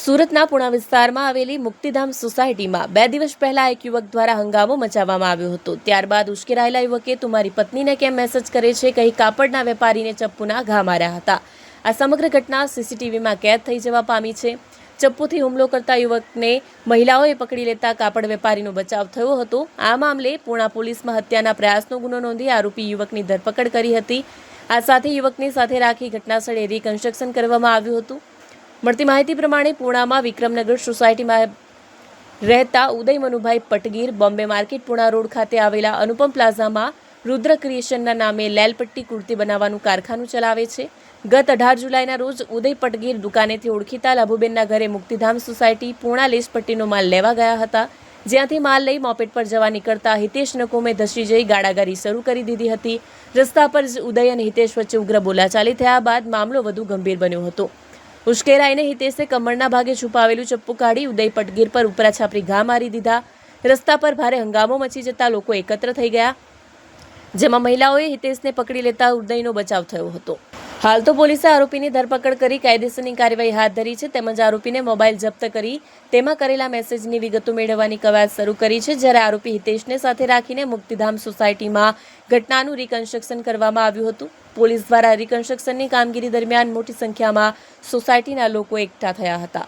સુરતના પુણા વિસ્તારમાં આવેલી મુક્તિધામ સોસાયટીમાં 2 દિવસ પહેલા એક યુવક દ્વારા હંગામો મચાવવામાં આવ્યો હતો। ત્યારબાદ ઉશ્કેરાયેલા યુવકે તું મારી પત્નીને કેમ મેસેજ કરે છે કહી કાપડના વેપારીને ચપ્પુના ઘા માર્યા હતા। આ સમગ્ર ઘટના સીસીટીવીમાં કેદ થઈ જવા પામી છે। ચપ્પુથી હુમલો કરતા યુવકને મહિલાઓએ પકડી લેતા કાપડ વેપારીનો બચાવ થયો હતો। આ મામલે પુણા પોલીસમાં હત્યાના પ્રયાસનો ગુનો નોંધી આરોપી યુવકની ધરપકડ કરી હતી। આ સાથે યુવકની સાથે રાખી ઘટનાસ્થળે રિકન્સ્ટ્રક્શન કરવામાં આવ્યું હતું। મળતી માહિતી પ્રમાણે પુણામાં વિક્રમનગર સોસાયટીમાં રહેતા ઉદય મનુભાઈ પટગીર બોમ્બે માર્કેટ પુણા રોડ ખાતે આવેલા અનુપમ પ્લાઝામાં રુદ્ર ક્રિએશનના નામે લેલપટ્ટી કુર્તી બનાવવાનું કારખાનું ચલાવે છે। ગત 18 જુલાઈના રોજ ઉદય પટગીર દુકાનેથી ઓળખીતા લાભુબેનના ઘરે મુક્તિધામ સોસાયટી પુણા લેસપટ્ટીનો માલ લેવા ગયા હતા। જ્યાંથી માલ લઈ મોપેડ પર જવા નીકળતા હિતેશ નકોમે ધસી જઈ ગાડાગાડી શરૂ કરી દીધી હતી। રસ્તા પર જ ઉદય અને હિતેશ વચ્ચે ઉગ્ર બોલાચાલી થયા બાદ મામલો વધુ ગંભીર બન્યો હતો। ઉશ્કેરાઈને હિતેશે કમરના ભાગે છુપાવેલું ચપ્પુ કાઢી ઉદય પટગીર પર ઉપરા છાપરી ઘા મારી દીધા। રસ્તા પર ભારે હંગામો મચી જતા લોકો એકત્ર થઈ ગયા, જેમાં મહિલાઓએ હિતેશને પકડી લેતા ઉદયનો બચાવ થયો હતો। હાલ તો પોલીસે આરોપીની ધરપકડ કરી કાયદેસરની કાર્યવાહી હાથ ધરી છે, તેમજ આરોપીને મોબાઈલ જપ્ત કરી તેમાં કરેલા મેસેજની વિગતો મેળવવાની કવાયત શરૂ કરી છે। જ્યારે આરોપી હિતેશને સાથે રાખીને મુક્તિધામ સોસાયટીમાં ઘટનાનું રિકન્સ્ટ્રક્શન કરવામાં આવ્યું હતું। પોલીસ દ્વારા રિકન્સ્ટ્રક્શનની કામગીરી દરમિયાન મોટી સંખ્યામાં સોસાયટીના લોકો એકઠા થયા હતા।